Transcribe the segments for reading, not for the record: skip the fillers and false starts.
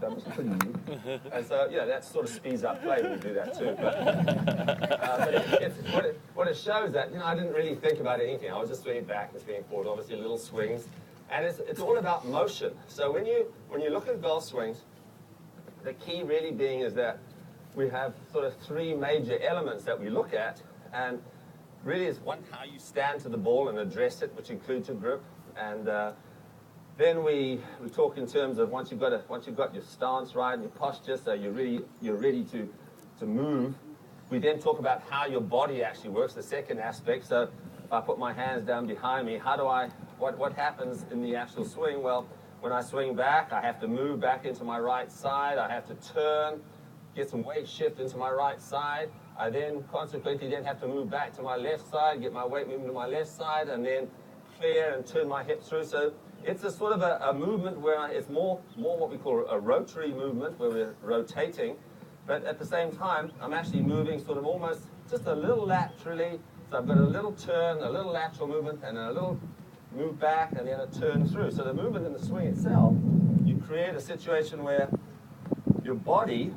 which is pretty neat. And so, yeah, that sort of speeds up play when you do that too. But what it shows that, I didn't really think about anything. I was just swinging back and swinging forward, obviously little swings. And it's all about motion. So when you look at golf swings, the key really being is that we have sort of three major elements that we look at. And really is one, how you stand to the ball and address it, which includes your grip. And then we talk in terms of once you've got your stance right and your posture, so you're ready to move. We then talk about how your body actually works, the second aspect. So if I put my hands down behind me, what happens in the actual swing? Well, when I swing back, I have to move back into my right side. I have to turn, get some weight shift into my right side. I then consequently have to move back to my left side, get my weight moving to my left side, and then clear and turn my hips through. So it's a sort of a movement where it's more what we call a rotary movement, where we're rotating. But at the same time, I'm actually moving sort of almost just a little laterally. So I've got a little turn, a little lateral movement, and a little move back, and then a turn through. So the movement in the swing itself, you create a situation where your body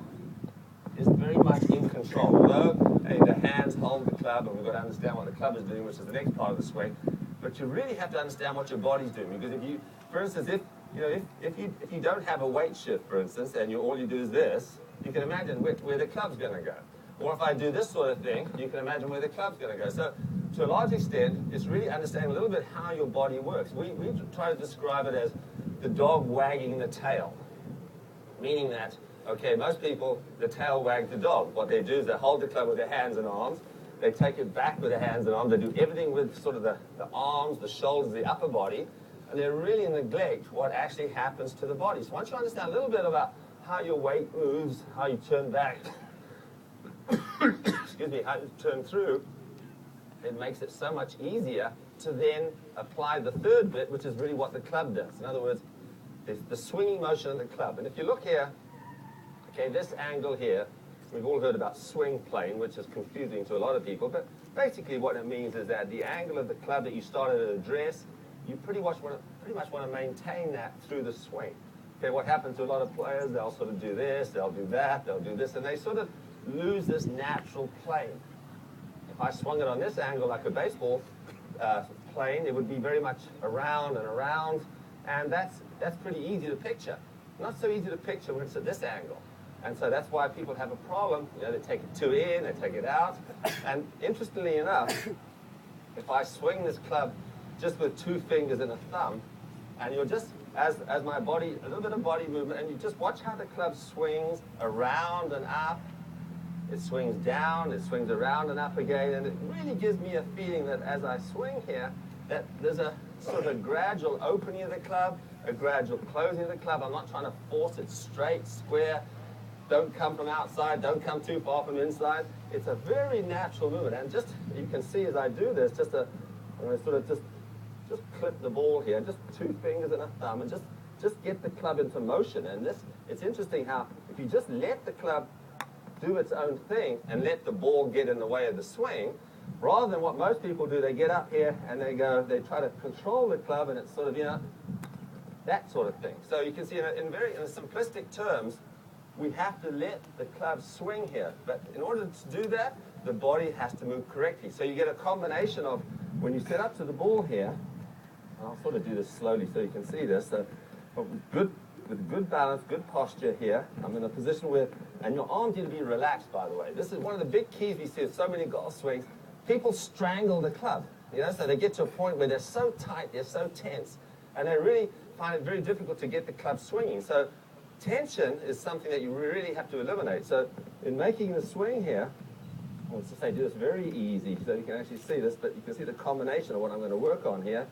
is very much in control. Although the hands hold the club, and we've got to understand what the club is doing, which is the next part of the swing. But you really have to understand what your body's doing, because if you, for instance, if you don't have a weight shift, for instance, and all you do is this, you can imagine where the club's going to go. Or if I do this sort of thing, you can imagine where the club's going to go. So to a large extent, it's really understanding a little bit how your body works. We try to describe it as the dog wagging the tail, meaning that, okay, most people, the tail wags the dog. What they do is they hold the club with their hands and arms. They take it back with their hands and arms. They do everything with sort of the arms, the shoulders, the upper body, and they really neglect what actually happens to the body. So once you understand a little bit about how your weight moves, how you turn back, excuse me, how you turn through, it makes it so much easier to then apply the third bit, which is really what the club does. In other words, it's the swinging motion of the club. And if you look here, okay, this angle here, we've all heard about swing plane, which is confusing to a lot of people, but basically what it means is that the angle of the club that you started to address, you pretty much want to maintain that through the swing. Okay, what happens to a lot of players, they'll sort of do this, they'll do that, they'll do this, and they sort of lose this natural plane. If I swung it on this angle like a baseball plane, it would be very much around and around, and that's pretty easy to picture. Not so easy to picture when it's at this angle. And so that's why people have a problem. They take it two in, they take it out. And interestingly enough, if I swing this club just with two fingers and a thumb, and you're just, as my body, a little bit of body movement, and you just watch how the club swings around and up. It swings down, it swings around and up again, and it really gives me a feeling that as I swing here, that there's a sort of a gradual opening of the club, a gradual closing of the club. I'm not trying to force it straight, square. Don't come from outside, don't come too far from inside. It's a very natural movement. And just, you can see as I do this, I'm going to sort of just clip the ball here, just two fingers and a thumb, and just get the club into motion. And it's interesting how if you just let the club do its own thing and let the ball get in the way of the swing, rather than what most people do, they get up here and they try to control the club, and it's sort of, that sort of thing. So you can see in simplistic terms, we have to let the club swing here. But in order to do that, the body has to move correctly. So you get a combination of, when you set up to the ball here, and I'll sort of do this slowly so you can see this, so with good balance, good posture here, I'm in a position where, and your arms need to be relaxed, by the way. This is one of the big keys we see in so many golf swings. People strangle the club, so they get to a point where they're so tight, they're so tense, and they really find it very difficult to get the club swinging. So tension is something that you really have to eliminate. So in making the swing here, I'll just say do this very easy so you can actually see this, but you can see the combination of what I'm going to work on here.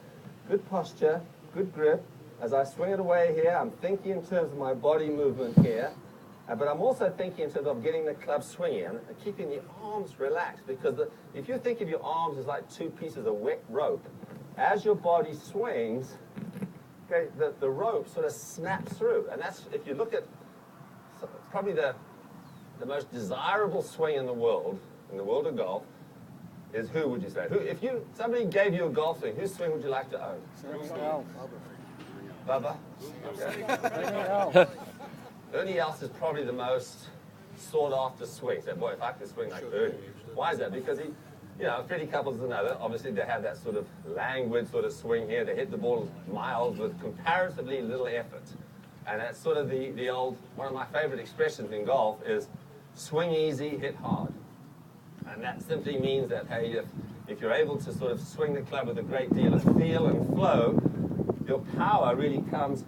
Good posture, good grip. As I swing it away here, I'm thinking in terms of my body movement here, but I'm also thinking in terms of getting the club swinging and keeping the arms relaxed, because if you think of your arms as like two pieces of wet rope, as your body swings, okay, the rope sort of snaps through. And that's, if you look at probably the most desirable swing in the world of golf, is who would you say? If somebody gave you a golf swing, whose swing would you like to own? Bubba? Okay. Ernie Els is probably the most sought after swing. So, boy, if I could swing like Ernie. Why is that? Because he, you know, Freddie Couples is another. Obviously, they have that sort of languid sort of swing here. They hit the ball miles with comparatively little effort. And that's sort of the old, one of my favorite expressions in golf is swing easy, hit hard. And that simply means that, hey, if you're able to sort of swing the club with a great deal of feel and flow, your power really comes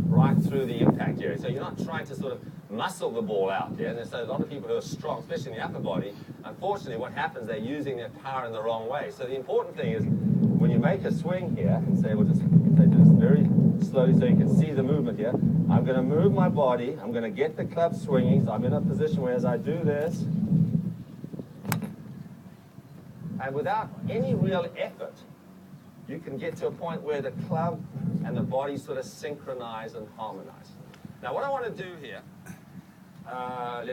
right through the impact area. So you're not trying to sort of muscle the ball out. Yeah? And there's a lot of people who are strong, especially in the upper body. Unfortunately, what happens, they're using their power in the wrong way. So the important thing is, when you make a swing here, and say, we'll just do this very slowly so you can see the movement here. I'm going to move my body. I'm going to get the club swinging. So I'm in a position where as I do this, and without any real effort, you can get to a point where the club and the body sort of synchronize and harmonize. Now, what I want to do here,